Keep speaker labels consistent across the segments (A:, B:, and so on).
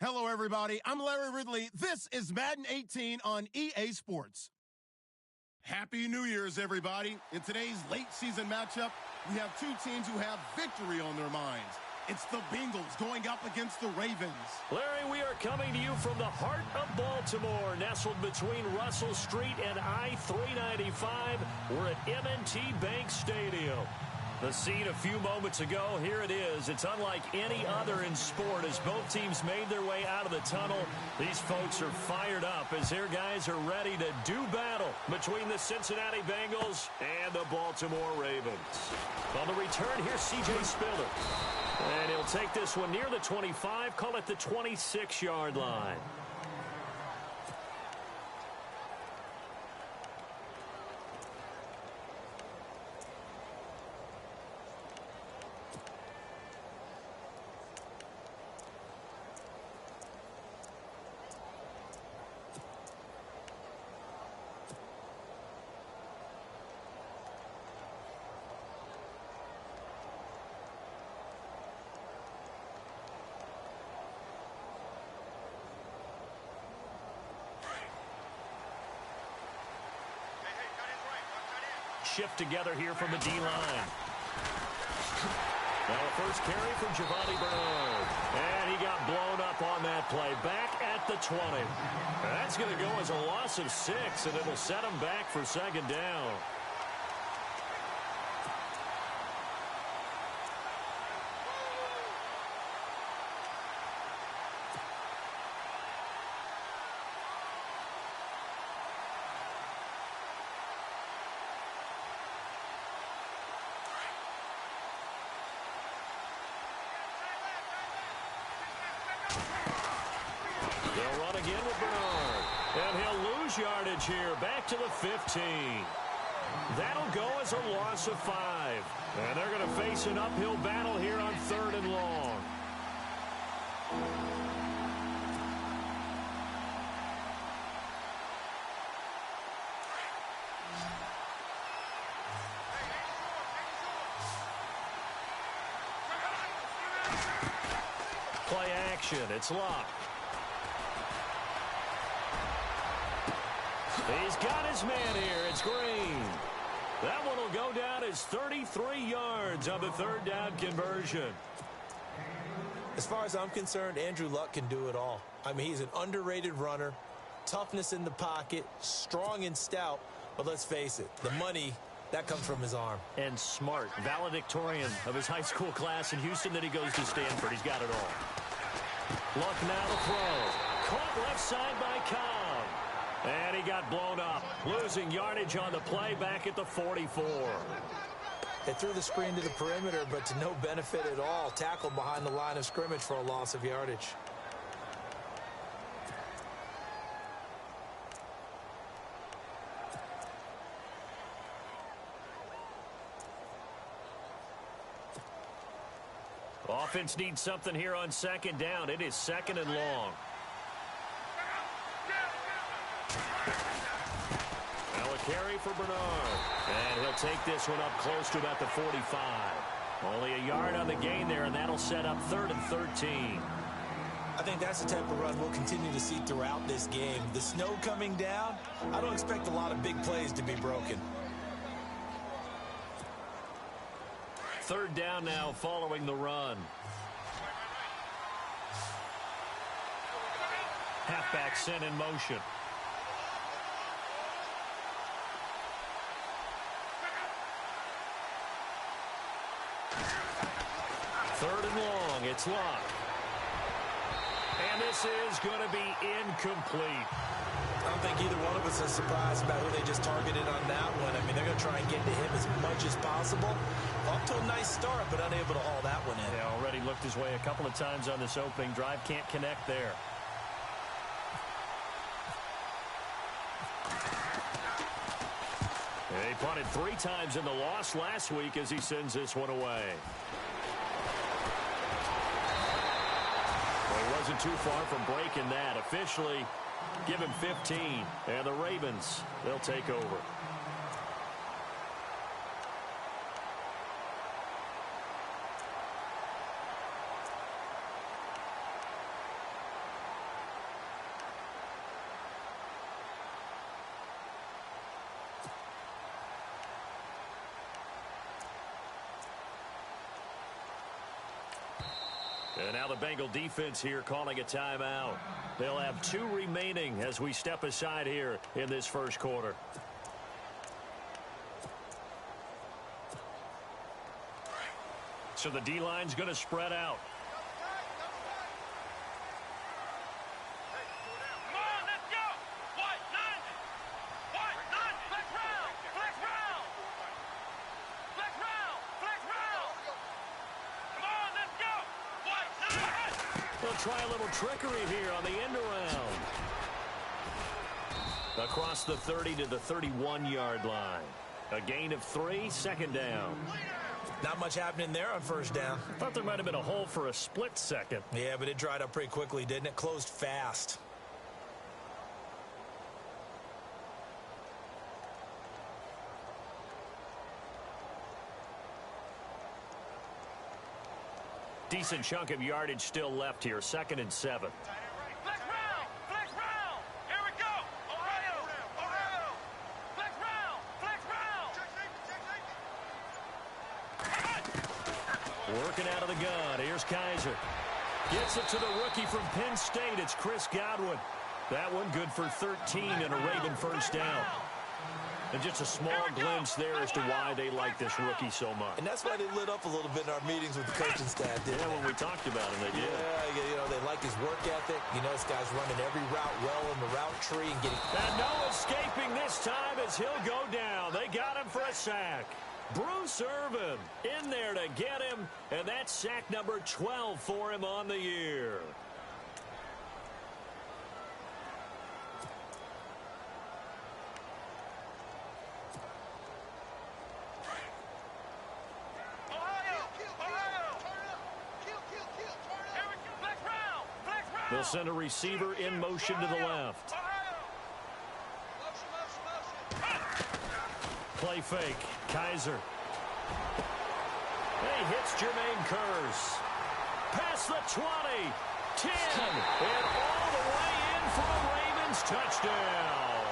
A: Hello, everybody. I'm Larry Ridley. This is Madden 18 on EA Sports. Happy New Year's, everybody. In today's late season matchup, we have two teams who have victory on their minds. It's the Bengals going up against the Ravens.
B: Larry, we are coming to you from the heart of Baltimore, nestled between Russell Street and I-395. We're at M&T Bank Stadium. The scene a few moments ago, here it is. It's unlike any other in sport as both teams made their way out of the tunnel. These folks are fired up as their guys are ready to do battle between the Cincinnati Bengals and the Baltimore Ravens. On the return, here's C.J. Spiller. And he'll take this one near the 25, call it the 26-yard line. Shift together here from the D-line. Now a first carry from Giovanni Bernard. And he got blown up on that play. Back at the 20. That's going to go as a loss of 6, and it'll set him back for second down. They'll run again with Bernard. And he'll lose yardage here. Back to the 15. That'll go as a loss of 5. And they're going to face an uphill battle here on 3rd and long. Play action. It's locked. He's got his man here. It's Green. That one will go down as 33 yards on the 3rd down conversion.
C: As far as I'm concerned, Andrew Luck can do it all. I mean, he's an underrated runner, toughness in the pocket, strong and stout, but let's face it, the money, that comes from his arm.
B: And smart, valedictorian of his high school class in Houston, then he goes to Stanford. He's got it all. Luck now to throw. Caught left side by Cobb. And he got blown up, losing yardage on the play back at the 44.
C: They threw the screen to the perimeter, but to no benefit at all. Tackled behind the line of scrimmage for a loss of yardage.
B: Offense needs something here on 2nd down. It is 2nd and long. Carry for Bernard. And he'll take this one up close to about the 45. Only a yard on the gain there, and that'll set up 3rd and 13.
C: I think that's the type of run we'll continue to see throughout this game. The snow coming down, I don't expect a lot of big plays to be broken.
B: 3rd down now following the run. Halfback sent in motion. 3rd and long. It's locked. And this is going to be incomplete.
C: I don't think either one of us is surprised about who they just targeted on that one. I mean, they're going to try and get to him as much as possible. Off to a nice start, but unable to haul that one in.
B: Yeah, already looked his way a couple of times on this opening drive. Can't connect there. He punted 3 times in the loss last week as he sends this one away. Well, he wasn't too far from breaking that. Officially, give him 15. And the Ravens, they'll take over. And now the Bengal defense here calling a timeout. They'll have 2 remaining as we step aside here in this first quarter. So the D-line's going to spread out. They'll try a little trickery here on the end around. Across the 30 to the 31-yard line. A gain of 3, second down.
C: Not much happening there on first down.
B: Thought there might have been a hole for a split second.
C: Yeah, but it dried up pretty quickly, didn't it? Closed fast.
B: Decent chunk of yardage still left here. 2nd and 7.
D: Flex round! Flex round! Here we go! Ohio! Ohio! Flex round! Flex round!
B: Working out of the gun. Here's Kaiser. Gets it to the rookie from Penn State. It's Chris Godwin. That one good for 13 and a Raven first down. And just a small glimpse there as to why they like this rookie so much.
C: And that's why they lit up a little bit in our meetings with the coaching staff, didn't they?
B: When we talked about him, they did.
C: Yeah, you know, they like his work ethic. You know, this guy's running every route well in the route tree and getting...
B: And no escaping this time as he'll go down. They got him for a sack. Bruce Irvin in there to get him, and that's sack number 12 for him on the year. They'll send a receiver in motion to the left. Play fake. Kaiser. He hits Jermaine Kearse. Past the 20. 10. And all the way in for a Ravens touchdown.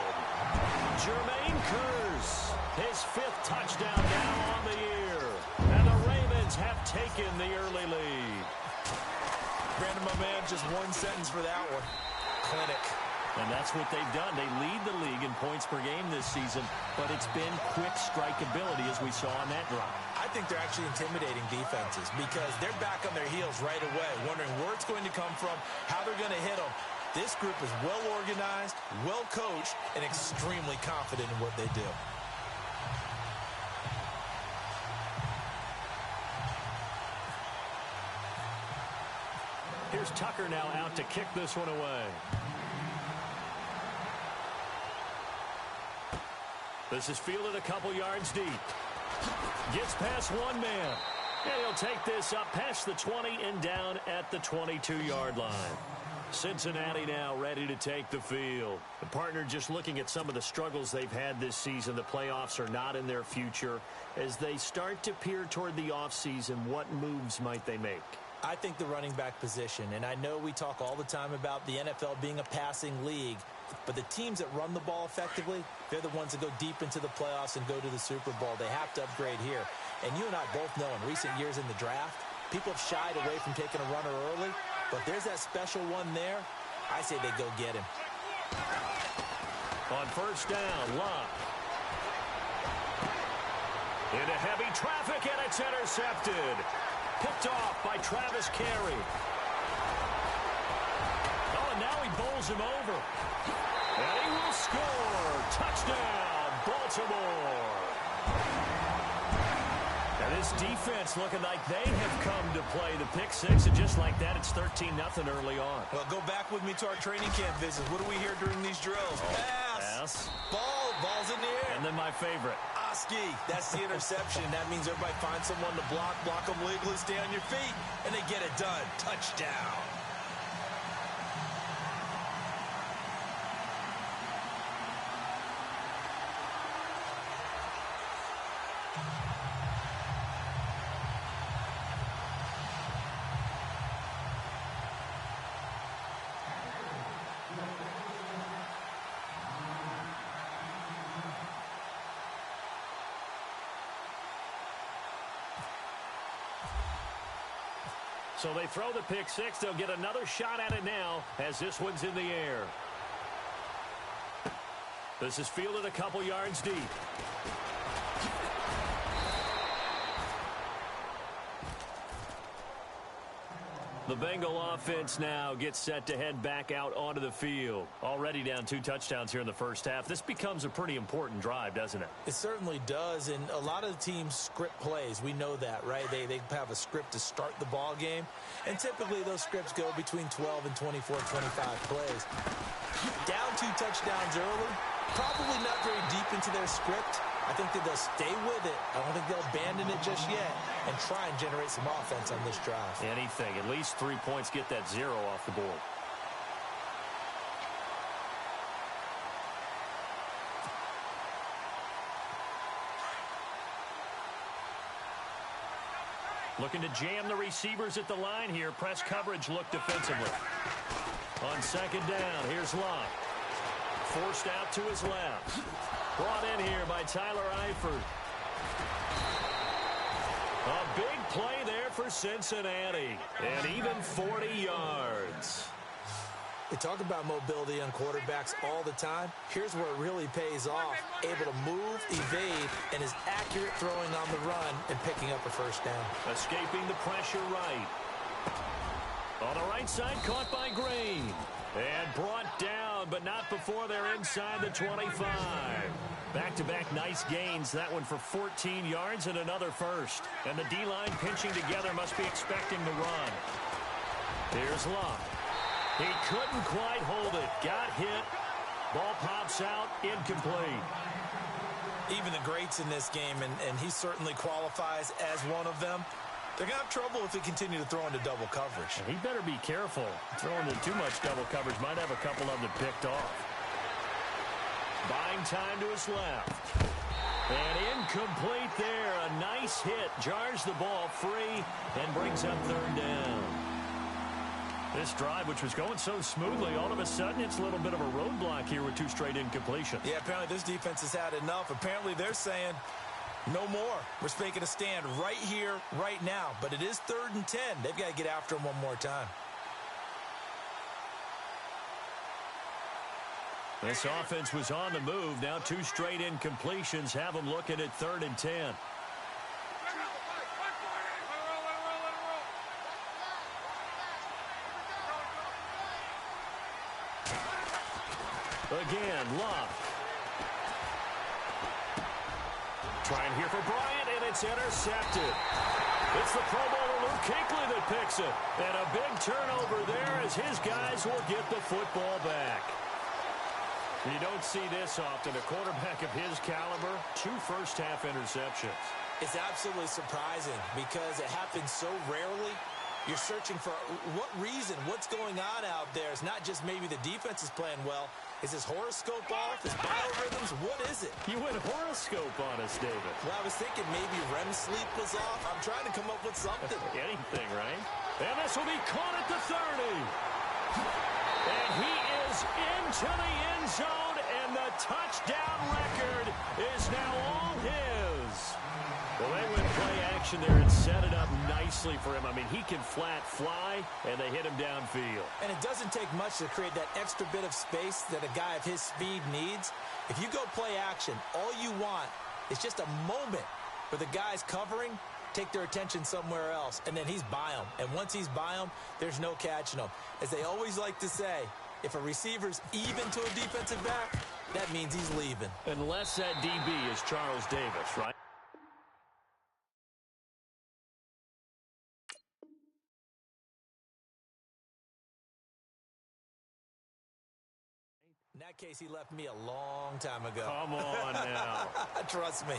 B: Jermaine Kearse. His 5th touchdown now on the year. And the Ravens have taken the early lead.
C: Brandon, my man, just one sentence for that one. Clinic.
B: And that's what they've done. They lead the league in points per game this season, but it's been quick strikeability as we saw on that drive.
C: I think they're actually intimidating defenses because they're back on their heels right away, wondering where it's going to come from, how they're going to hit them. This group is well organized, well coached, and extremely confident in what they do.
B: Here's Tucker now out to kick this one away. This is fielded a couple yards deep. Gets past one man. And he'll take this up past the 20 and down at the 22-yard line. Cincinnati now ready to take the field. The partner just looking at some of the struggles they've had this season. The playoffs are not in their future. As they start to peer toward the offseason, what moves might they make?
C: I think the running back position, and I know we talk all the time about the NFL being a passing league, but the teams that run the ball effectively, they're the ones that go deep into the playoffs and go to the Super Bowl. They have to upgrade here. And you and I both know in recent years in the draft, people have shied away from taking a runner early, but there's that special one there. I say they go get him.
B: On first down, Love. Into heavy traffic, and it's intercepted. Picked off by Travis Carey. Oh, and now he bowls him over. And he will score. Touchdown, Baltimore. And this defense looking like they have come to play the pick six, and just like that, it's 13-0 early on.
C: Well, go back with me to our training camp visits. What do we hear during these drills? Pass. Ball's in the air.
B: And then my favorite.
C: Oski. That's the interception. That means everybody finds someone to block them legally, stay on your feet, and they get it done. Touchdown.
B: So they throw the pick six. They'll get another shot at it now as this one's in the air. This is fielded a couple yards deep. The Bengal offense now gets set to head back out onto the field. Already down 2 touchdowns here in the first half. This becomes a pretty important drive, doesn't it?
C: It certainly does, and a lot of the teams script plays. We know that, right? They have a script to start the ball game, and typically those scripts go between 12 and 24, 25 plays. Down 2 touchdowns early, probably not very deep into their script. I think that they'll stay with it. I don't think they'll abandon it just yet and try and generate some offense on this drive.
B: Anything. At least 3 points, get that 0 off the board. Looking to jam the receivers at the line here. Press coverage look defensively. On second down, here's Locke. Forced out to his left. Brought in here by Tyler Eifert. A big play there for Cincinnati. And even 40 yards.
C: They talk about mobility on quarterbacks all the time. Here's where it really pays off. Able to move, evade, and is accurate throwing on the run and picking up a first down.
B: Escaping the pressure right. On the right side, caught by Green. And brought down, but not before they're inside the 25. Back-to-back nice gains. That one for 14 yards and another first. And the D-line pinching together must be expecting the run. Here's Locke. He couldn't quite hold it. Got hit. Ball pops out. Incomplete.
C: Even the greats in this game, and he certainly qualifies as one of them, they're going to have trouble if they continue to throw into double coverage.
B: He better be careful. Throwing into too much double coverage might have a couple of them picked off. Buying time to his left. And incomplete there. A nice hit. Jars the ball free and brings up third down. This drive, which was going so smoothly, all of a sudden it's a little bit of a roadblock here with 2 straight incompletions.
C: Yeah, apparently this defense has had enough. Apparently they're saying, no more. We're making a stand right here, right now. But it is 3rd and 10. They've got to get after him one more time.
B: This offense was on the move. Now 2 straight incompletions have them looking at 3rd and 10. Again, Locke. Trying here for Bryant, and it's intercepted. It's the Pro Bowler Luke Kuechly that picks it. And a big turnover there as his guys will get the football back. You don't see this often. A quarterback of his caliber, 2 first-half interceptions.
C: It's absolutely surprising because it happens so rarely. You're searching for what reason, what's going on out there. It's not just maybe the defense is playing well. Is his horoscope off? His biorhythms? What is it?
B: You went horoscope on us, David.
C: Well, I was thinking maybe REM sleep was off. I'm trying to come up with something.
B: Anything, right? And this will be caught at the 30. And he is into the end zone, and the touchdown record is now all his. Well, they went play action there and set it up nicely for him. I mean, he can flat fly, and they hit him downfield. And
C: it doesn't take much to create that extra bit of space that a guy of his speed needs. If you go play action, all you want is just a moment where the guys covering take their attention somewhere else, and then he's by them. And once he's by them, there's no catching him. As they always like to say, if a receiver's even to a defensive back, that means he's leaving.
B: Unless that DB is Charles Davis, right?
C: In that case, he left me a long time ago.
B: Come on now.
C: Trust me.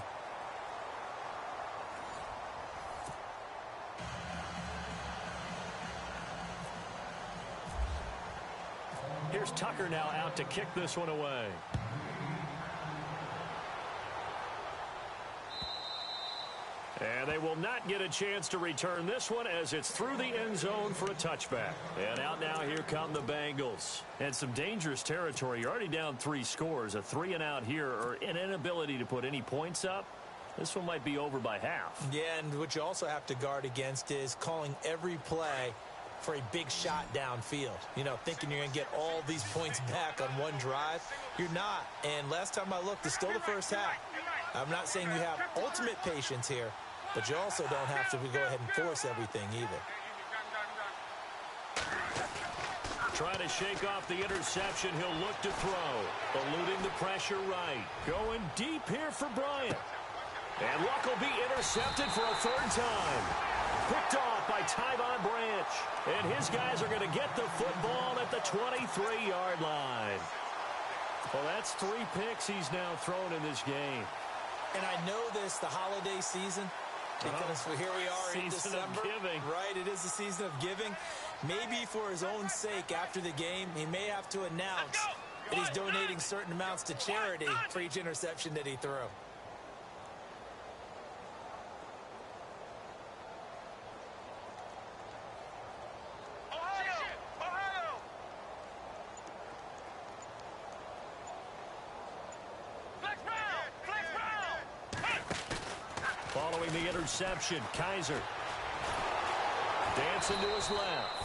B: Here's Tucker now out to kick this one away. And they will not get a chance to return this one as it's through the end zone for a touchback. And out now, here come the Bengals. And some dangerous territory. You're already down 3 scores. A 3-and-out here, or an inability to put any points up. this one might be over by half.
C: Yeah, and what you also have to guard against is calling every play for a big shot downfield. You know, thinking you're going to get all these points back on one drive. You're not. And last time I looked, it's still the first half. I'm not saying you have ultimate patience here, but you also don't have to go ahead and force everything either.
B: Trying to shake off the interception. He'll look to throw. Eluding the pressure right. Going deep here for Bryant. And Luck will be intercepted for a third time. Picked off by Tyvon Branch. And his guys are going to get the football at the 23-yard line. Well, that's 3 picks he's now thrown in this game.
C: And I know this, the holiday season, because here we are in December.
B: Season of giving.
C: Right, it is the season of giving. Maybe for his own sake after the game, he may have to announce that he's donating certain amounts to charity for each interception that he threw.
B: Following the interception, Kaiser dancing to his left.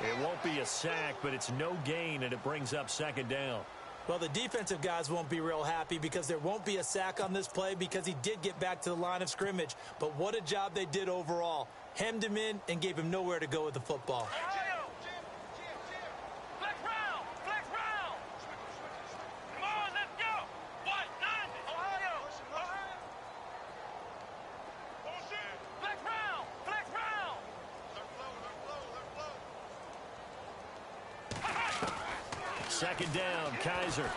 B: It won't be a sack, but it's no gain, and it brings up second down.
C: Well, the defensive guys won't be real happy because there won't be a sack on this play because he did get back to the line of scrimmage. But what a job they did overall. Hemmed him in and gave him nowhere to go with the football.
B: Second down, Kaiser.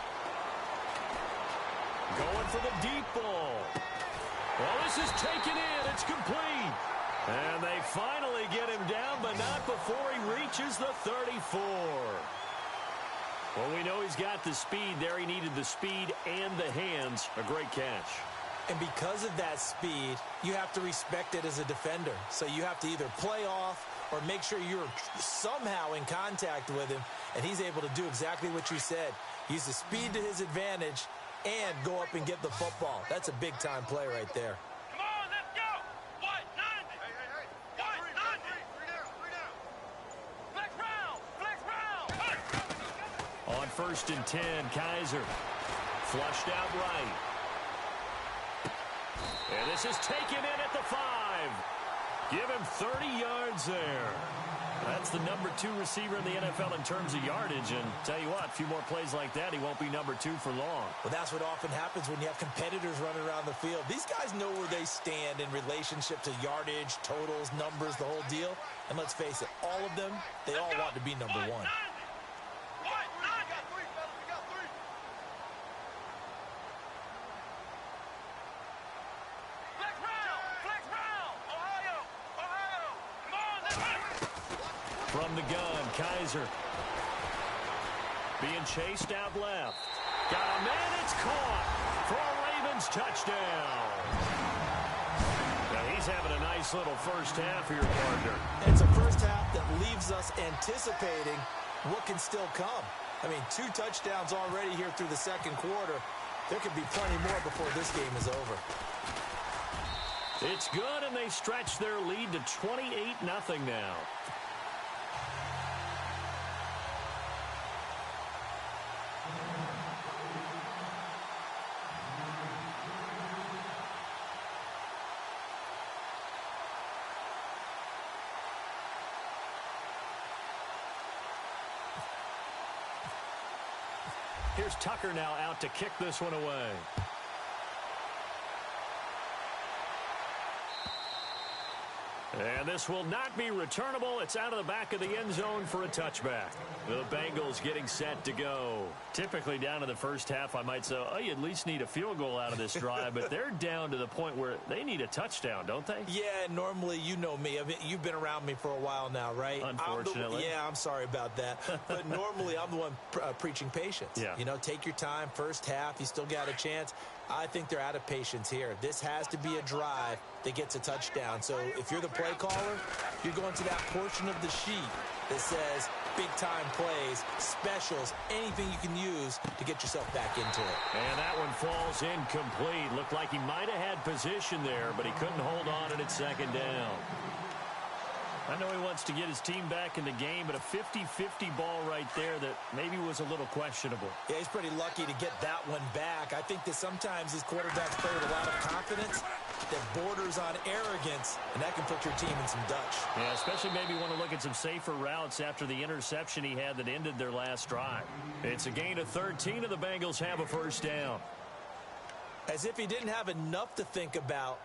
B: Going for the deep ball. Well, this is taken in. It's complete. And they finally get him down, but not before he reaches the 34. Well, we know he's got the speed there. He needed the speed and the hands. A great catch.
C: And because of that speed, you have to respect it as a defender. So you have to either play off or make sure you're somehow in contact with him, and he's able to do exactly what you said. Use the speed to his advantage and go up and get the football. That's a big-time play right there.
D: Come on, let's go! 190! Hey. 190! Flex round! Flex round!
B: On 1st and 10, Kaiser. Flushed out right. And this is taken in at the 5. Give him 30 yards there. That's the number 2 receiver in the NFL in terms of yardage. And tell you what, a few more plays like that, he won't be number 2 for long.
C: Well, that's what often happens when you have competitors running around the field. These guys know where they stand in relationship to yardage, totals, numbers, the whole deal. And let's face it, all of them, they all want to be number 1.
B: From the gun, Kaiser. Being chased out left. Got a man, it's caught for a Ravens touchdown. Now he's having a nice little first half here, partner.
C: It's a first half that leaves us anticipating what can still come. I mean, 2 touchdowns already here through the second quarter. There could be plenty more before this game is over.
B: It's good, and they stretch their lead to 28-0 now. Here's Tucker now out to kick this one away. And this will not be returnable. It's out of the back of the end zone for a touchback. The Bengals getting set to go. Typically down to the first half, I might say, oh, you at least need a field goal out of this drive. But they're down to the point where they need a touchdown, don't they?
C: Yeah, normally, you know me. I mean, you've been around me for a while now, right?
B: Unfortunately.
C: I'm sorry about that. But normally, I'm the one preaching patience.
B: Yeah.
C: You know, take your time. First half, you still got a chance. I think they're out of patience here. This has to be a drive that gets a touchdown. So if you're the play caller, you're going to that portion of the sheet that says big-time plays, specials, anything you can use to get yourself back into it.
B: And that one falls incomplete. Looked like he might have had position there, but he couldn't hold on at second down. I know he wants to get his team back in the game, but a 50-50 ball right there that maybe was a little questionable.
C: Yeah, he's pretty lucky to get that one back. I think that sometimes these quarterbacks play with a lot of confidence that borders on arrogance, and that can put your team in some Dutch.
B: Yeah, especially maybe want to look at some safer routes after the interception he had that ended their last drive. It's a gain of 13, and the Bengals have a first down.
C: As if he didn't have enough to think about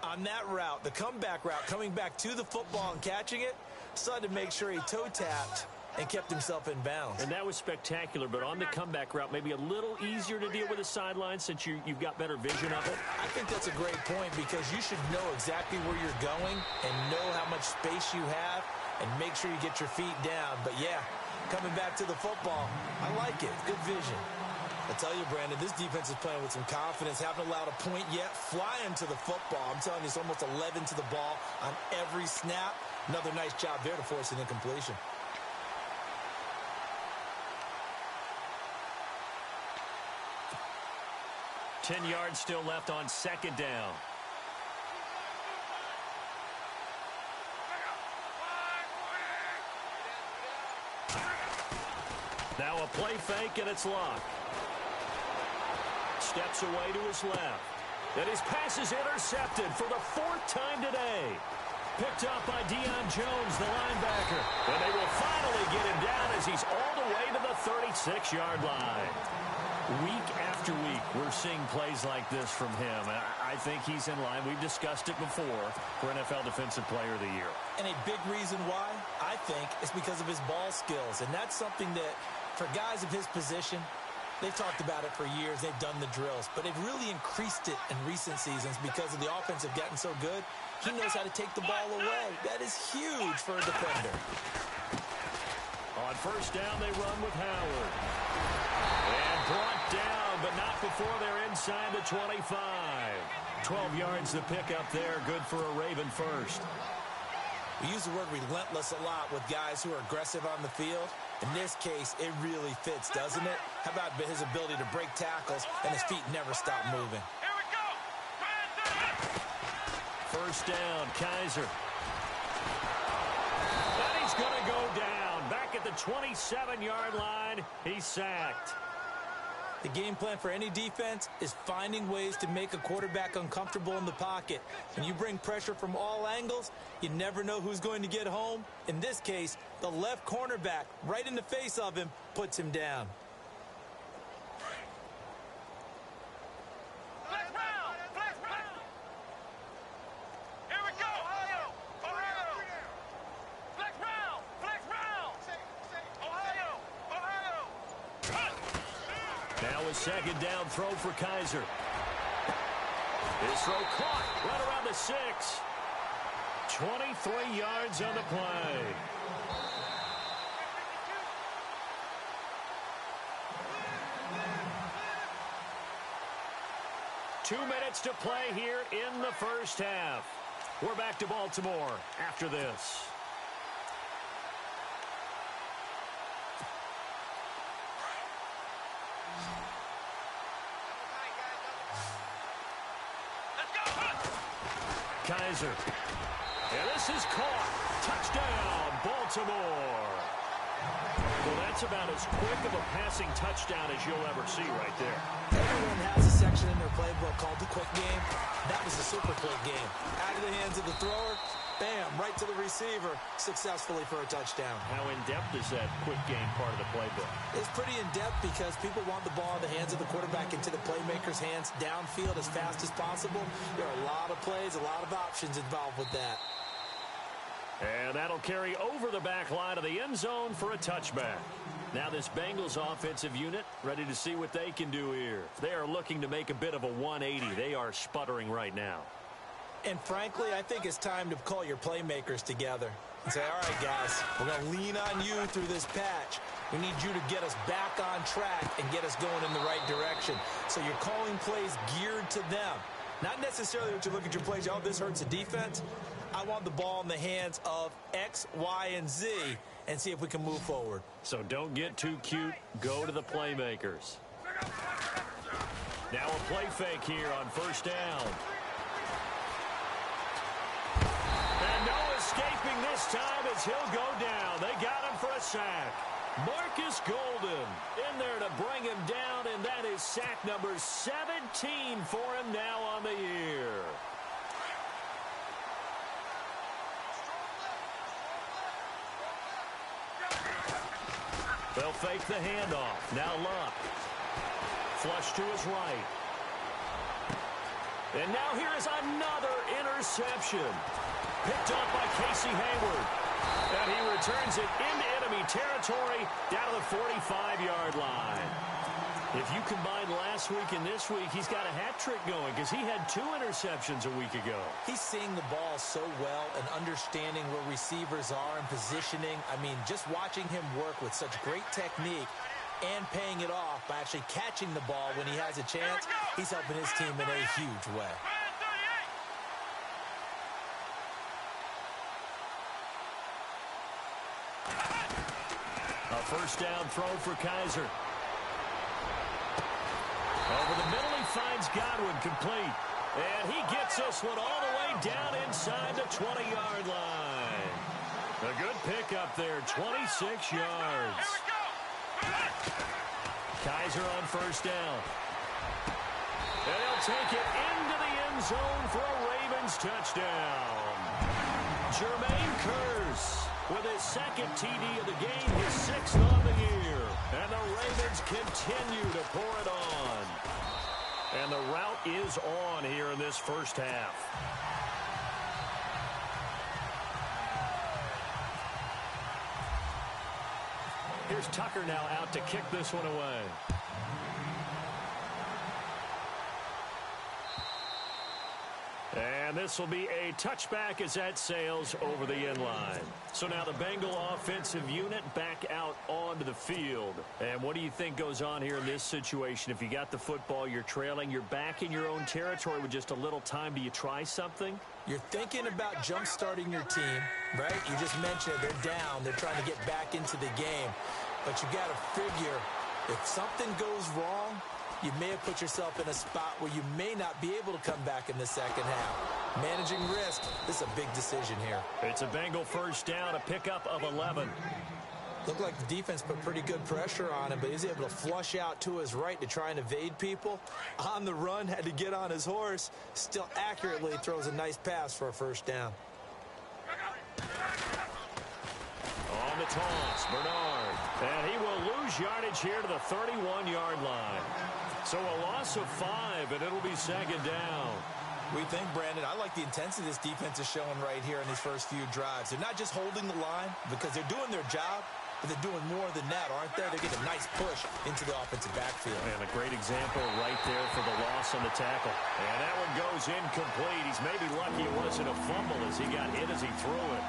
C: on that route, the comeback route, coming back to the football and catching it, decided to make sure he toe-tapped and kept himself in bounds.
B: And that was spectacular, but on the comeback route, maybe a little easier to deal with the sideline since you've got better vision of it.
C: I think that's a great point because you should know exactly where you're going and know how much space you have and make sure you get your feet down. But, yeah, coming back to the football, I like it. Good vision. I tell you, Brandon, this defense is playing with some confidence. Haven't allowed a point yet. Flying to the football. I'm telling you, it's almost 11 to the ball on every snap. Another nice job there to force an incompletion.
B: Ten yards still left on second down. Now a play fake, and it's locked. Steps away to his left. And his pass is intercepted for the fourth time today. Picked up by Deion Jones, the linebacker. And they will finally get him down as he's all the way to the 36-yard line. Week after week, we're seeing plays like this from him. I think he's in line. We've discussed it before for NFL Defensive Player of the Year.
C: And a big reason why, I think, is because of his ball skills. And that's something that, for guys of his position, they've talked about it for years. They've done the drills. But they've really increased it in recent seasons because of the offense have gotten so good. He knows how to take the ball away. That is huge for a defender.
B: On first down, they run with Howard. And brought down, but not before they're inside the 25. 12 yards to pick up there. Good for a Raven first.
C: We use the word relentless a lot with guys who are aggressive on the field. In this case, it really fits, doesn't it? How about his ability to break tackles and his feet never stop moving?
D: Here we go.
B: First down, Kaiser. And he's going to go down. Back at the 27-yard line, he's sacked.
C: The game plan for any defense is finding ways to make a quarterback uncomfortable in the pocket. When you bring pressure from all angles, you never know who's going to get home. In this case, the left cornerback, right in the face of him, puts him down.
D: Flex round. Flex round. Here we go. Ohio. Flex round. Flex round. Ohio.
B: Now a second down throw for Kaiser. His throw caught right around the 6. 23 yards on the play. Two minutes to play here in the first half. We're back to Baltimore after this. Kaiser. And this is caught. Touchdown, Baltimore. Well, that's about as quick of a passing touchdown as you'll ever see right there.
C: Everyone has a section in their playbook called the quick game. That was the super quick game. Out of the hands of the thrower, bam, right to the receiver, successfully for a touchdown.
B: How in-depth is that quick game part of the playbook?
C: It's pretty in-depth because people want the ball in the hands of the quarterback into the playmaker's hands downfield as fast as possible. There are a lot of plays, a lot of options involved with that.
B: And that'll carry over the back line of the end zone for a touchback. Now this Bengals offensive unit ready to see what they can do here. They are looking to make a bit of a 180. They are sputtering right now.
C: And frankly, I think it's time to call your playmakers together and say, all right, guys, we're going to lean on you through this patch. We need you to get us back on track and get us going in the right direction. So you're calling plays geared to them. Not necessarily what you look at your plays, oh, this hurts the defense. I want the ball in the hands of X, Y, and Z and see if we can move forward.
B: So don't get too cute. Go to the playmakers. Now a play fake here on first down. And no escaping this time as he'll go down. They got him for a sack. Marcus Golden in there to bring him down, and that is sack number 17 for him now on the year. They'll fake the handoff. Now Luck. Flush to his right. And now here is another interception. Picked off by Casey Hayward. And he returns it into enemy territory down to the 45-yard line. If you combine last week and this week, he's got a hat trick going because he had 2 interceptions a week ago.
C: He's seeing the ball so well and understanding where receivers are and positioning. I mean, just watching him work with such great technique and paying it off by actually catching the ball when he has a chance, he's helping his team in a huge way.
B: A first down throw for Kaiser. Over the middle, he finds Godwin complete. And he gets this one all the way down inside the 20-yard line. A good pickup there, 26 yards. Kaiser on first down. And he'll take it into the end zone for a Ravens touchdown. Jermaine Kearse with his second TD of the game, his 6th on the year. And the Ravens continue to pour it on. And the route is on here in this first half. Here's Tucker now out to kick this one away. And this will be a touchback as that sails over the end line. So now the Bengal offensive unit back out onto the field. And what do you think goes on here in this situation? If you got the football, you're trailing, you're back in your own territory with just a little time. Do you try something?
C: You're thinking about jump-starting your team, right? You just mentioned it. They're down. They're trying to get back into the game. But you got to figure if something goes wrong, you may have put yourself in a spot where you may not be able to come back in the second half. Managing risk, this is a big decision here.
B: It's a Bengal first down, a pickup of 11.
C: Looked like the defense put pretty good pressure on him, but he's able to flush out to his right to try and evade people. On the run, had to get on his horse. Still accurately throws a nice pass for a first down.
B: On the toss, Bernard. And he will lose yardage here to the 31-yard line. So a loss of 5, and it'll be second down.
C: We think, Brandon, I like the intensity this defense is showing right here in these first few drives. They're not just holding the line because they're doing their job, but they're doing more than that, aren't they? They're getting a nice push into the offensive backfield.
B: And a great example right there for the loss on the tackle. And that one goes incomplete. He's maybe lucky it wasn't a fumble as he got hit as he threw it.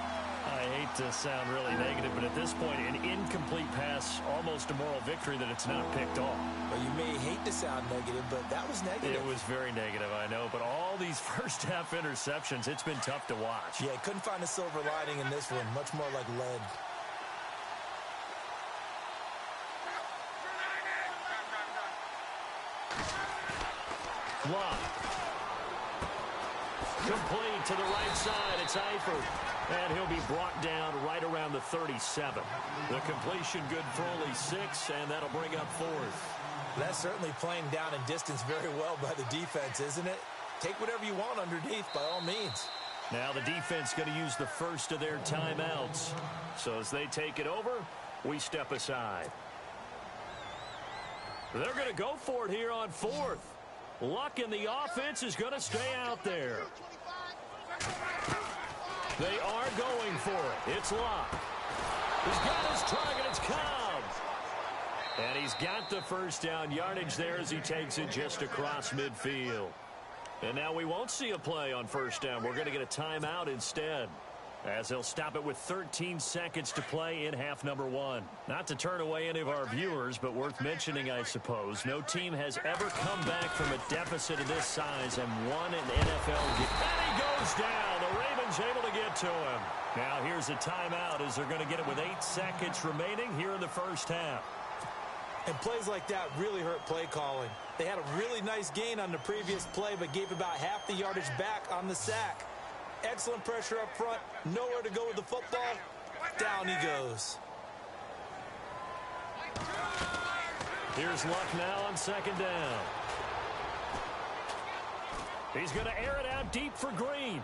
B: I hate to sound really negative, but at this point, an incomplete pass, almost a moral victory that it's not picked off.
C: Well, you may hate to sound negative, but that was negative.
B: It was very negative, I know, but all these first-half interceptions, it's been tough to watch.
C: Yeah, couldn't find a silver lining in this one. Much more like lead.
B: Luck. Complete to the right side. It's Eifert. And he'll be brought down right around the 37. The completion good for only 6, and that'll bring up 4th.
C: That's certainly playing down in distance very well by the defense, isn't it? Take whatever you want underneath, by all means.
B: Now the defense going to use the first of their timeouts. So as they take it over, we step aside. They're going to go for it here on 4th. Luck in the offense is going to stay out there. They are going for it. It's Luck. He's got his target. It's Cobb. And he's got the first down yardage there as he takes it just across midfield. And now we won't see a play on first down. We're going to get a timeout instead. as they'll stop it with 13 seconds to play in half number one. Not to turn away any of our viewers, but worth mentioning, I suppose, no team has ever come back from a deficit of this size and won an NFL game. And he goes down. The Ravens able to get to him. Now here's a timeout as they're going to get it with 8 seconds remaining here in the first half.
C: And plays like that really hurt play calling. They had a really nice gain on the previous play, but gave about half the yardage back on the sack. Excellent pressure up front. Nowhere to go with the football. Down he goes.
B: Here's Luck now on second down. He's going to air it out deep for Green.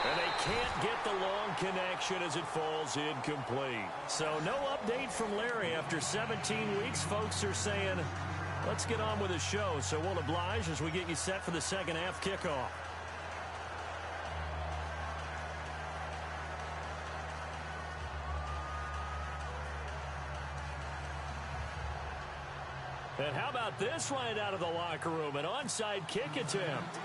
B: And they can't get the long connection as it falls incomplete. So no update from Larry after 17 weeks. Folks are saying, let's get on with the show. So we'll oblige as we get you set for the second half kickoff. And how about this right out of the locker room? An onside kick attempt.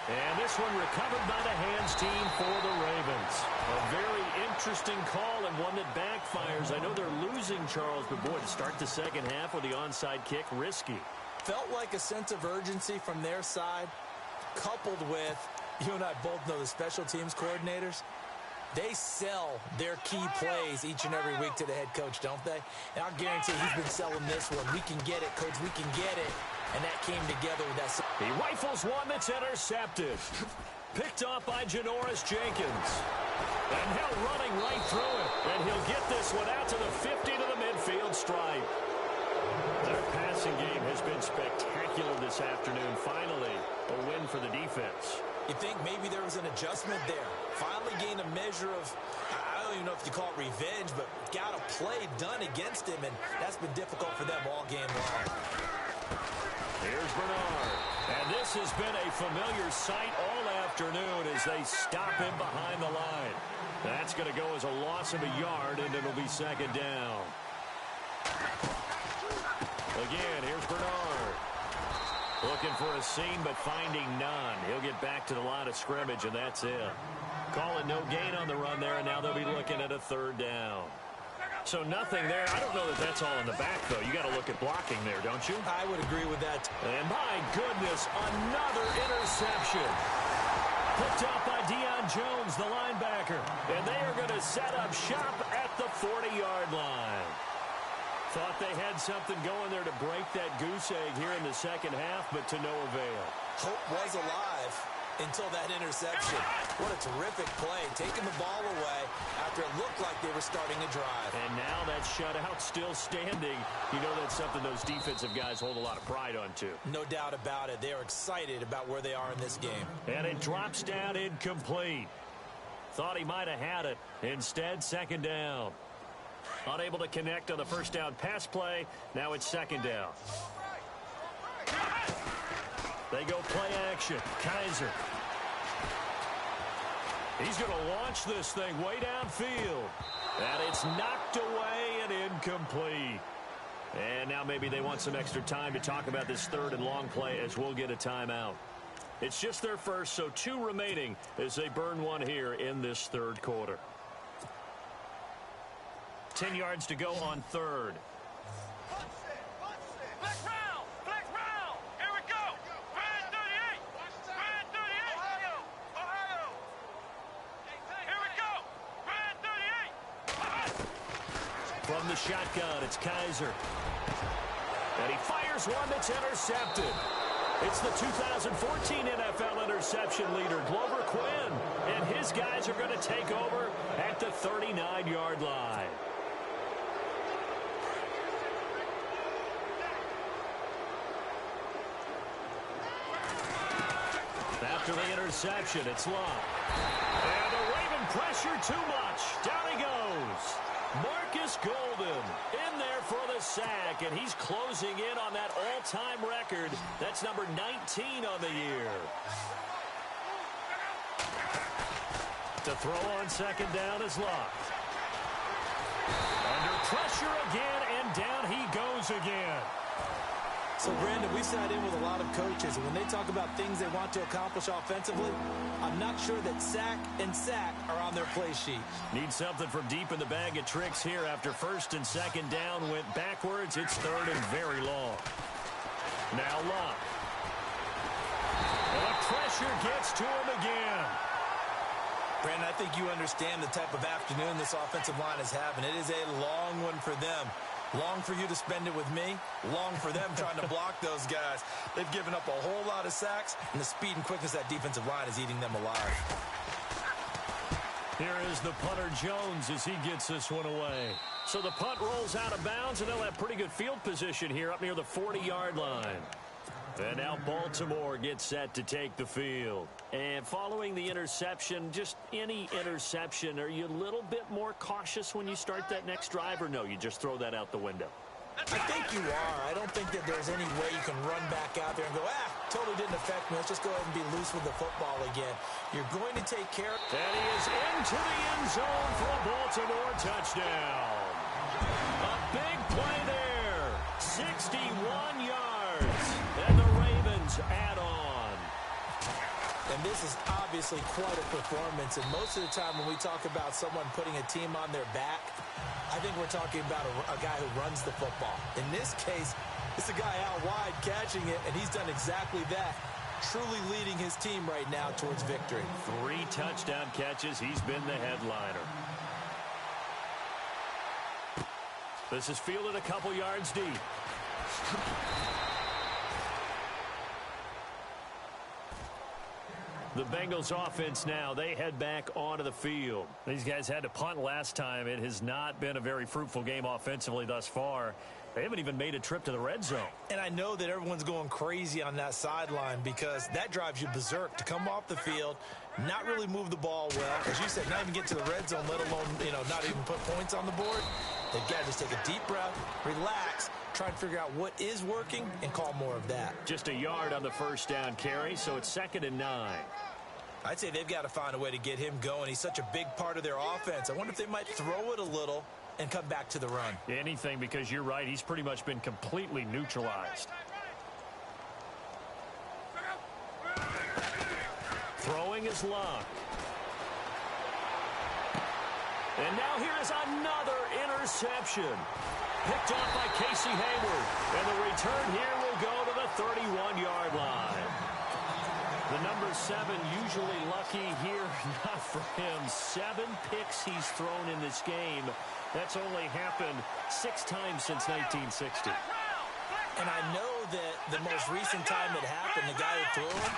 B: And this one recovered by the hands team for the Ravens. A very interesting call and one that backfires. I know they're losing, Charles, but boy, to start the second half with the onside kick, risky.
C: Felt like a sense of urgency from their side, coupled with, you and I both know the special teams coordinators. They sell their key plays each and every week to the head coach, don't they? And I'll guarantee he's been selling this one. We can get it, coach. We can get it. And that came together with that.
B: He rifles one that's intercepted. Picked off by Janoris Jenkins. And Hill running right through it. And he'll get this one out to the 50 to the midfield stripe. Their passing game has been spectacular this afternoon. Finally, a win for the defense.
C: You think maybe there was an adjustment there. Finally gained a measure of, I don't even know if you call it revenge, but got a play done against him, and that's been difficult for them all game long.
B: Here's Bernard. And this has been a familiar sight all afternoon as they stop him behind the line. That's going to go as a loss of a yard, and it'll be second down. Again, here's Bernard. Looking for a seam, but finding none. He'll get back to the line of scrimmage, and that's it. Calling no gain on the run there, and now they'll be looking at a third down. So nothing there. I don't know that that's all in the back, though. You got to look at blocking there, don't you?
C: I would agree with that.
B: And my goodness, another interception. Picked up by Deion Jones, the linebacker. And they are going to set up shop at the 40-yard line. Thought they had something going there to break that goose egg here in the second half, but to no avail.
C: Hope was alive until that interception. What a terrific play, taking the ball away after it looked like they were starting to drive.
B: And now that shutout still standing. You know that's something those defensive guys hold a lot of pride on, too.
C: No doubt about it. They are excited about where they are in this game.
B: And it drops down incomplete. Thought he might have had it. Instead, second down. Unable to connect on the first down pass play. Now it's second down. They go play action. Kaiser. He's going to launch this thing way downfield. And it's knocked away and incomplete. And now maybe they want some extra time to talk about this third and long play as we'll get a timeout. It's just their first, so 2 remaining as they burn one here in this third quarter. 10 yards to go on third.
D: Flex round! Flex round! Here we go! Brand 38! Brand 38! Ohio! Ohio! Here we go! Brand 38!
B: From the shotgun, it's Kaiser. And he fires one that's intercepted. It's the 2014 NFL interception leader, Glover Quinn. And his guys are going to take over at the 39-yard line. After the interception, it's Luck. And the Raven pressure too much. Down he goes. Marcus Golden in there for the sack, and he's closing in on that all-time record. That's number 19 on the year. To throw on second down is Luck. Under pressure again, and down he goes again.
C: So, Brandon, we sat in with a lot of coaches, and when they talk about things they want to accomplish offensively, I'm not sure that sack and sack are on their play sheet.
B: Need something from deep in the bag of tricks here after first and second down went backwards. It's third and very long. Now Luck. And the pressure gets to him again.
C: Brandon, I think you understand the type of afternoon this offensive line is having. It is a long one for them. Long for you to spend it with me. Long for them trying to block those guys. They've given up a whole lot of sacks, and the speed and quickness of that defensive line is eating them alive.
B: Here is the punter Jones as he gets this one away. So the punt rolls out of bounds, and they'll have pretty good field position here up near the 40-yard line. And now Baltimore gets set to take the field. And following the interception, just any interception, are you a little bit more cautious when you start that next drive, or no, you just throw that out the window?
C: I think you are. I don't think that there's any way you can run back out there and go, totally didn't affect me. Let's just go ahead and be loose with the football again. You're going to take care of it.
B: And he is into the end zone for a Baltimore touchdown. A big play there. 61 yards. And the Ravens add on.
C: And this is obviously quite a performance. And most of the time when we talk about someone putting a team on their back, I think we're talking about a guy who runs the football. In this case, it's a guy out wide catching it, and he's done exactly that. Truly leading his team right now towards victory.
B: 3 touchdown catches. He's been the headliner. This is fielded a couple yards deep. The Bengals offense now, they head back onto the field. These guys had to punt last time. It has not been a very fruitful game offensively thus far. They haven't even made a trip to the red zone.
C: And I know that everyone's going crazy on that sideline because that drives you berserk to come off the field, not really move the ball well. As you said, not even get to the red zone, let alone, not even put points on the board. They've got to just take a deep breath, relax, try and figure out what is working, and call more of that.
B: Just a yard on the first down carry, so it's 2nd and 9.
C: I'd say they've got to find a way to get him going. He's such a big part of their offense. I wonder if they might throw it a little and come back to the run.
B: Anything, because you're right. He's pretty much been completely neutralized. Throwing is Luck. And now here is another interception. Picked off by Casey Hayward. And the return here will go to the 31-yard line. The number 7 usually lucky here. Not for him. 7 picks he's thrown in this game. That's only happened 6 times since 1960.
C: And I know that the most recent time it happened, the guy who threw him,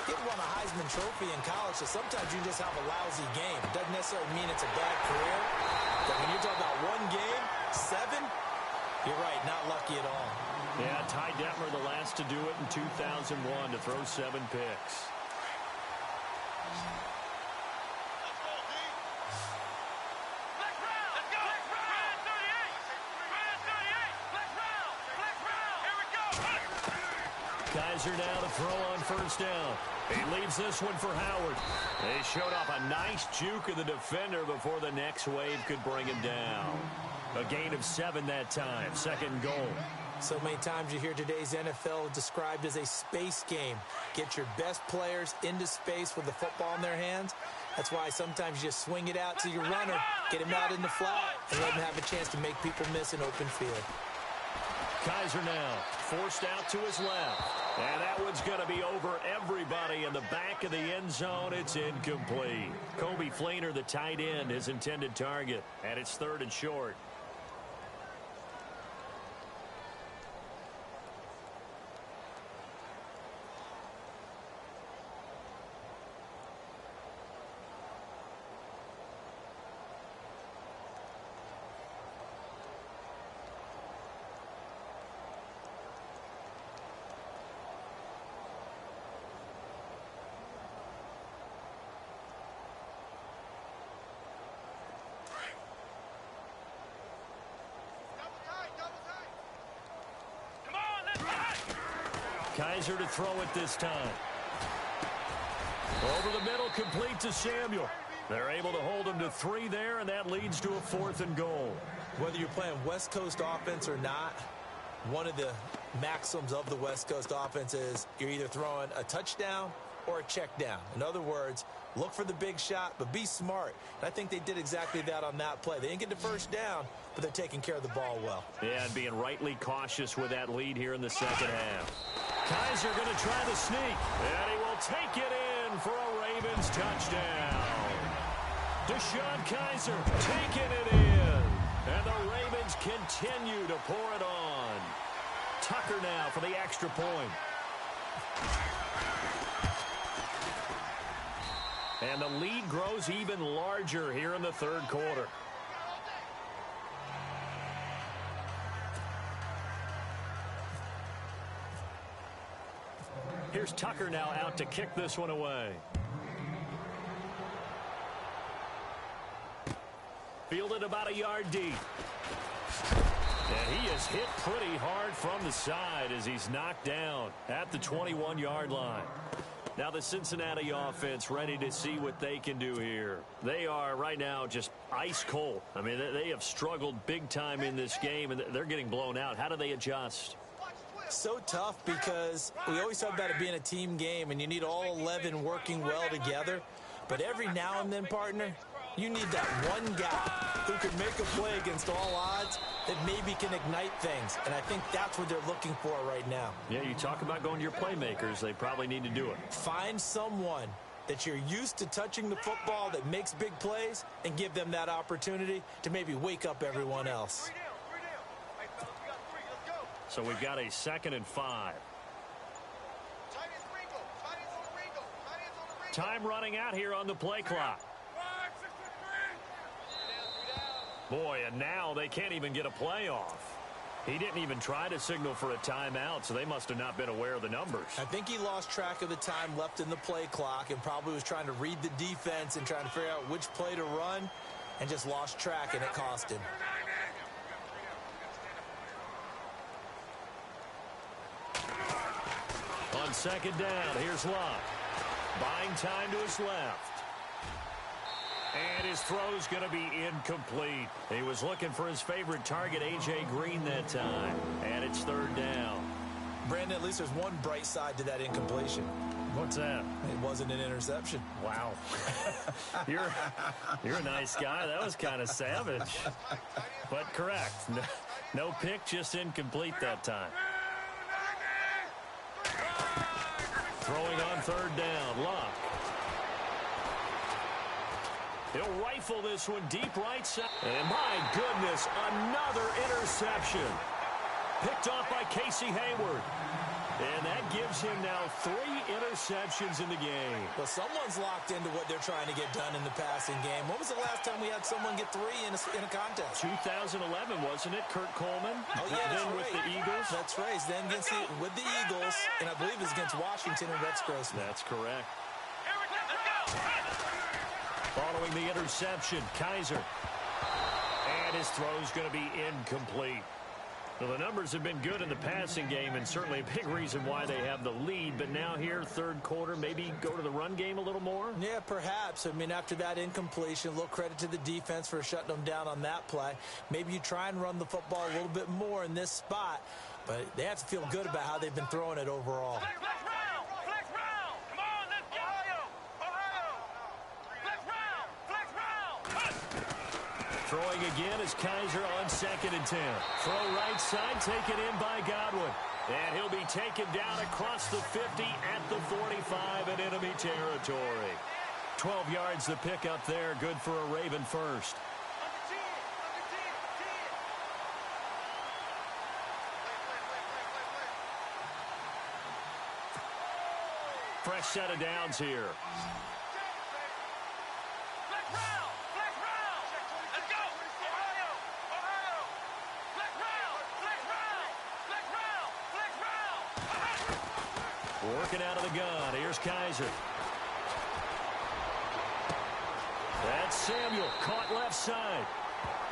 C: he won a Heisman Trophy in college, so sometimes you just have a lousy game. It doesn't necessarily mean it's a bad career. But when you're talking about one game, 7, you're right, not lucky at all.
B: Yeah, Ty Detmer, the last to do it in 2001, to throw 7 picks. Kaiser now to throw on first down. He leaves this one for Howard. They showed off a nice juke of the defender before the next wave could bring him down. A gain of 7 that time. 2nd goal.
C: So many times you hear today's NFL described as a space game. Get your best players into space with the football in their hands. That's why sometimes you just swing it out to your runner, get him out in the flat, and let him have a chance to make people miss an open field.
B: Kaiser now forced out to his left. And that one's going to be over everybody in the back of the end zone. It's incomplete. Kobe Fleener, the tight end, his intended target. And it's 3rd and short. Kaiser to throw it this time. Over the middle, complete to Samuel. They're able to hold him to 3 there, and that leads to a 4th and goal.
C: Whether you're playing West Coast offense or not, One of the maxims of the West Coast offense is you're either throwing a touchdown or a check down. In other words, look for the big shot, but be smart. And I think they did exactly that on that play. They didn't get the first down, but they're taking care of the ball well.
B: Yeah, and being rightly cautious with that lead here in the second half. Kaiser going to try the sneak, and he will take it in for a Ravens touchdown. Deshaun Kaiser taking it in, and the Ravens continue to pour it on. Tucker now for the extra point. And the lead grows even larger here in the third quarter. Here's Tucker now out to kick this one away. Fielded about a yard deep. And he is hit pretty hard from the side as he's knocked down at the 21-yard line. Now the Cincinnati offense ready to see what they can do here. They are right now just ice cold. I mean, they have struggled big time in this game, and they're getting blown out. How do they adjust?
C: So tough because we always talk about it being a team game, and you need all 11 working well together. But every now and then, partner, you need that one guy who can make a play against all odds that maybe can ignite things. And I think that's what they're looking for right now.
B: Yeah, you talk about going to your playmakers. They probably need to do it.
C: Find someone that you're used to touching the football that makes big plays and give them that opportunity to maybe wake up everyone else.
B: So we've got a 2nd and 5. Time running out here on the play clock. Boy, and now they can't even get a play off. He didn't even try to signal for a timeout, so they must have not been aware of the numbers.
C: I think he lost track of the time left in the play clock and probably was trying to read the defense and trying to figure out which play to run and just lost track, and it cost him.
B: On 2nd down, here's Locke. Buying time to his left. And his throw's going to be incomplete. He was looking for his favorite target, A.J. Green, that time. And it's 3rd down.
C: Brandon, at least there's one bright side to that incompletion.
B: What's that?
C: It wasn't an interception.
B: Wow. You're a nice guy. That was kind of savage. But correct. No pick, just incomplete that time. Throwing on 3rd down, Locke. He'll rifle this one deep right side. And my goodness, another interception. Picked off by Casey Hayward. And that gives him now 3 interceptions in the game.
C: Well, someone's locked into what they're trying to get done in the passing game. When was the last time we had someone get 3 in a contest?
B: 2011, wasn't it? Kurt Coleman?
C: Oh, yeah,
B: then with
C: right.
B: the Eagles?
C: That's right. Then with the Eagles, and I believe it's against Washington and Rex Grossman.
B: That's correct. Following the interception, Kaiser. And his throw's going to be incomplete. Well, the numbers have been good in the passing game, and certainly a big reason why they have the lead. But now here, 3rd quarter, maybe go to the run game a little more?
C: Yeah, perhaps. I mean, after that incompletion, a little credit to the defense for shutting them down on that play. Maybe you try and run the football a little bit more in this spot, but they have to feel good about how they've been throwing it overall.
B: Throwing again is Kaiser on 2nd and 10. Throw right side, taken in by Godwin. And he'll be taken down across the 50 at the 45 in enemy territory. 12 yards the pickup there. Good for a Raven first. Fresh set of downs here. Working out of the gun. Here's Kaiser. That's Samuel. Caught left side.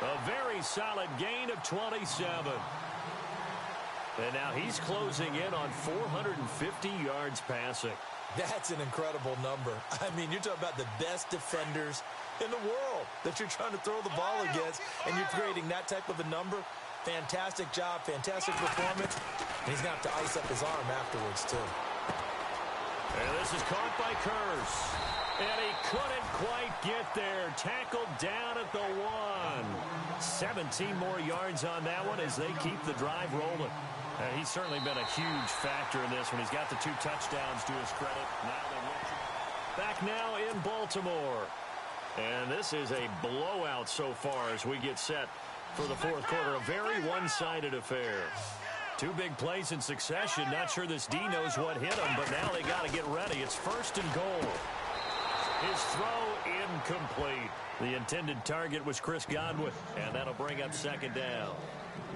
B: A very solid gain of 27. And now he's closing in on 450 yards passing.
C: That's an incredible number. I mean, you're talking about the best defenders in the world that you're trying to throw the ball against, and you're creating that type of a number. Fantastic job, fantastic performance. And he's going to have to ice up his arm afterwards, too.
B: And this is caught by Curse. And he couldn't quite get there. Tackled down at the 1. 17 more yards on that one as they keep the drive rolling. And he's certainly been a huge factor in this one. He's got the 2 touchdowns to his credit. Now they win. Back now in Baltimore. And this is a blowout so far as we get set for the fourth quarter. A very one-sided affair. 2 big plays in succession. Not sure this D knows what hit him, but now they got to get ready. It's 1st and goal. His throw incomplete. The intended target was Chris Godwin, and that'll bring up 2nd down.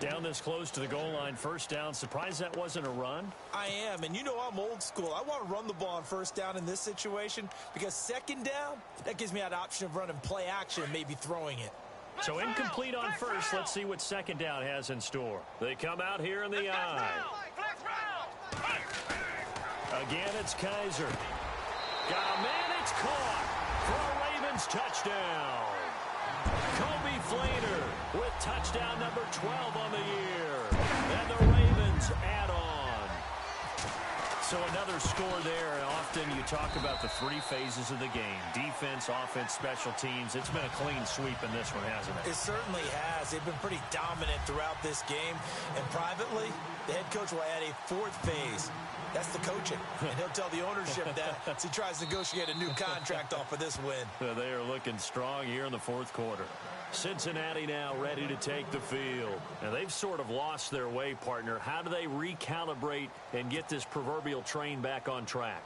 B: Down this close to the goal line, 1st down. Surprised that wasn't a run?
C: I am, and you know I'm old school. I want to run the ball on 1st down in this situation because 2nd down, that gives me that option of running play action and maybe throwing it.
B: So incomplete on 1st. Let's see what 2nd down has in store. They come out here in the eye. Again, it's Kaiser. Got a man, it's caught for a Ravens touchdown. Kobe Flainer with touchdown number 12 on the year. And the Ravens add on. So another score there. Often you talk about the 3 phases of the game. Defense, offense, special teams. It's been a clean sweep in this one, hasn't it?
C: It certainly has. They've been pretty dominant throughout this game. And privately, the head coach will add a 4th phase. That's the coaching. And he'll tell the ownership that as he tries to negotiate a new contract off of this win.
B: They are looking strong here in the fourth quarter. Cincinnati now ready to take the field. And they've sort of lost their way, partner. How do they recalibrate and get this proverbial train back on track?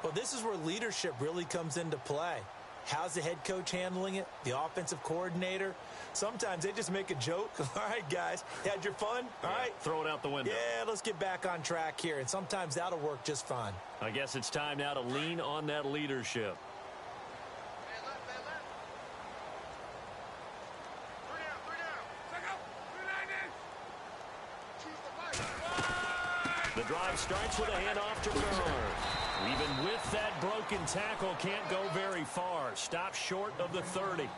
C: Well, this is where leadership really comes into play. How's the head coach handling it? The offensive coordinator? Sometimes they just make a joke. All right, guys, had your fun? All right.
B: Throw it out the window.
C: Yeah, let's get back on track here. And sometimes that'll work just fine.
B: I guess it's time now to lean on that leadership. The drive starts with a handoff to Burr. Even with that broken tackle, can't go very far. Stop short of the 30.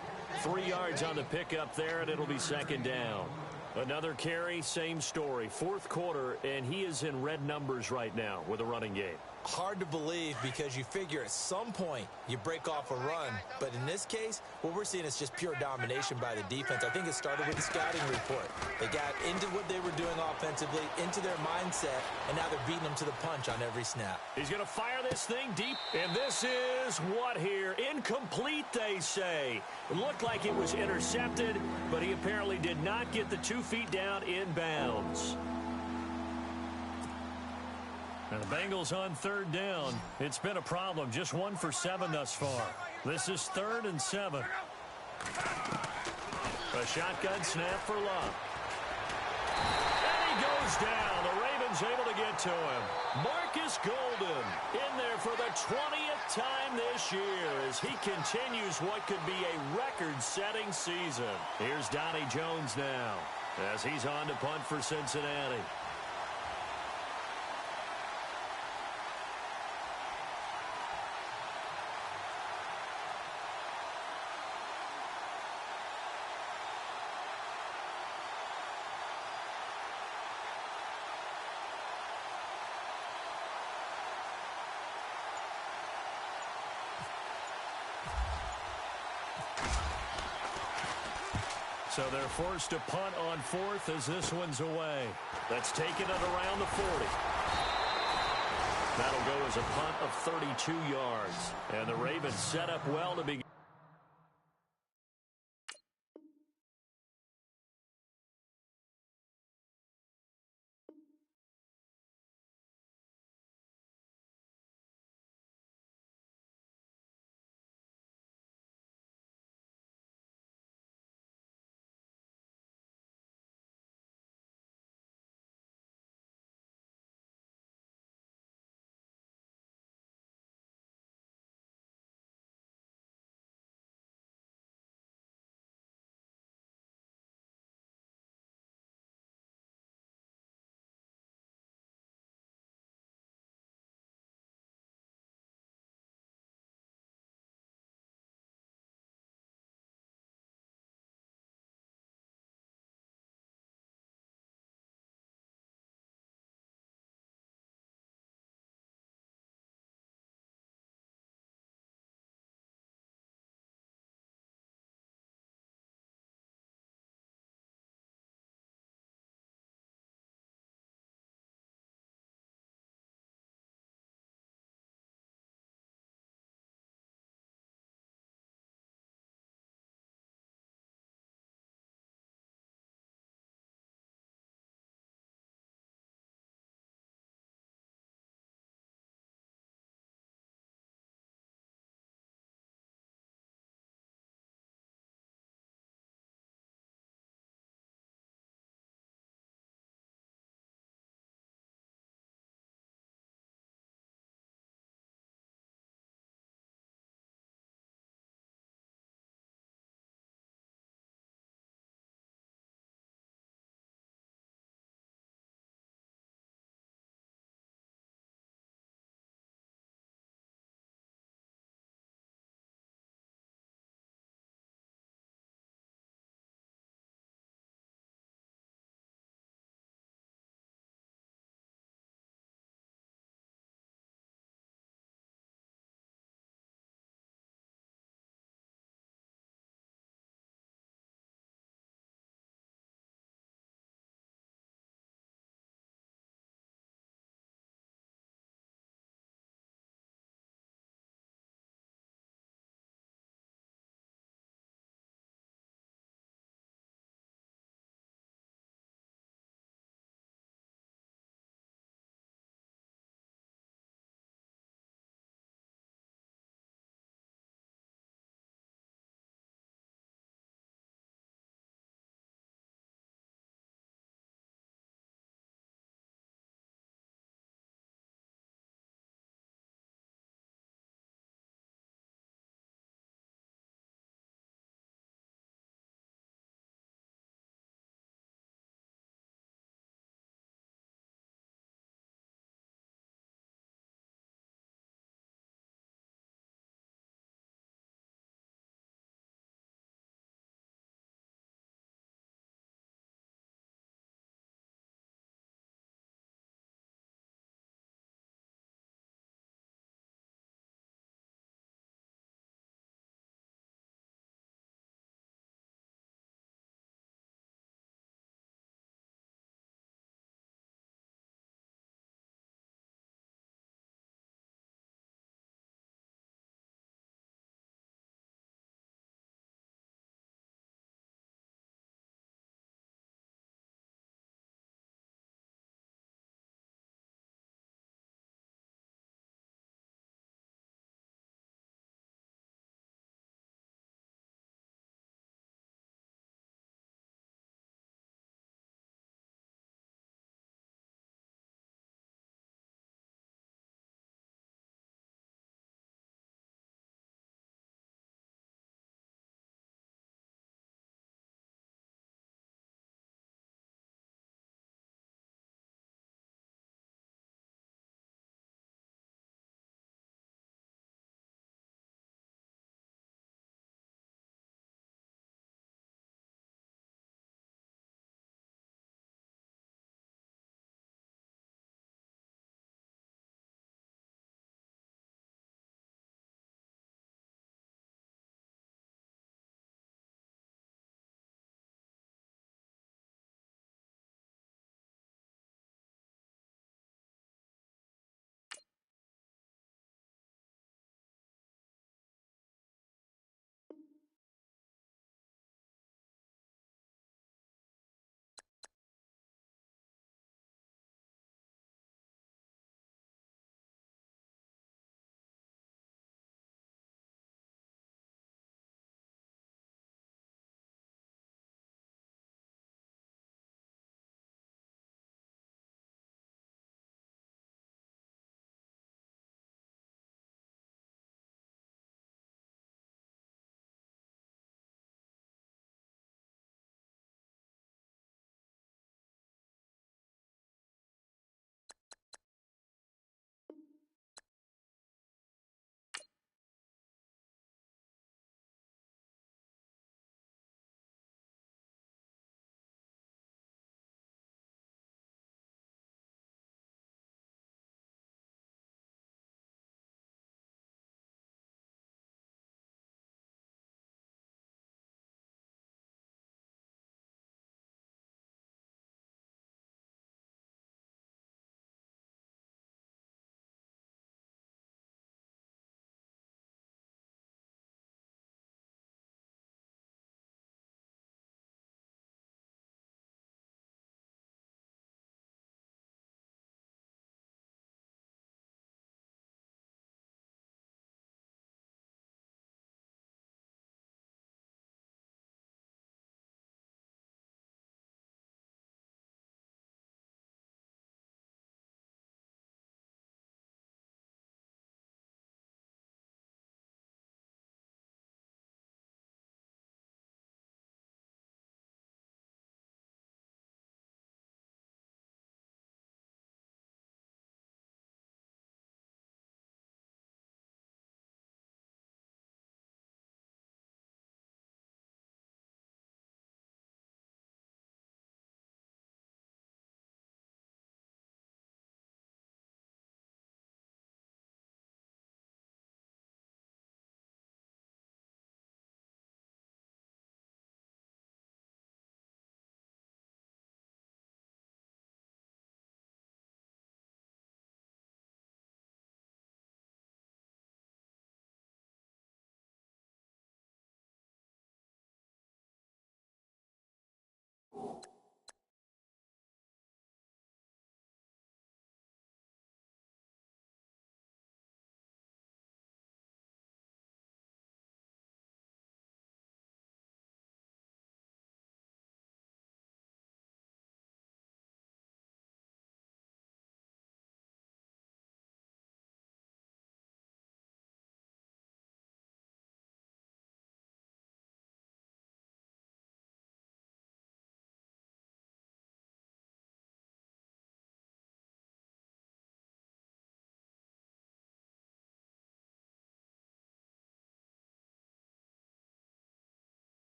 B: 3 yards on the pickup there, and it'll be 2nd down. Another carry, same story. Fourth quarter, and he is in red numbers right now with a running game.
C: Hard to believe because you figure at some point you break off a run. But in this case, what we're seeing is just pure domination by the defense. I think it started with the scouting report. They got into what they were doing offensively, into their mindset, and now they're beating them to the punch on every snap.
B: He's going to fire this thing deep. And this is what here? Incomplete, they say. It looked like it was intercepted, but he apparently did not get the 2 feet down in bounds. And the Bengals on 3rd down. It's been a problem. Just 1 for 7 thus far. This is 3rd and 7. A shotgun snap for Love. And he goes down. The Ravens able to get to him. Marcus Golden in there for the 20th time this year as he continues what could be a record-setting season. Here's Donnie Jones now as he's on to punt for Cincinnati. So they're forced to punt on 4th as this one's away. That's taken it around the 40. That'll go as a punt of 32 yards. And the Ravens set up well to begin.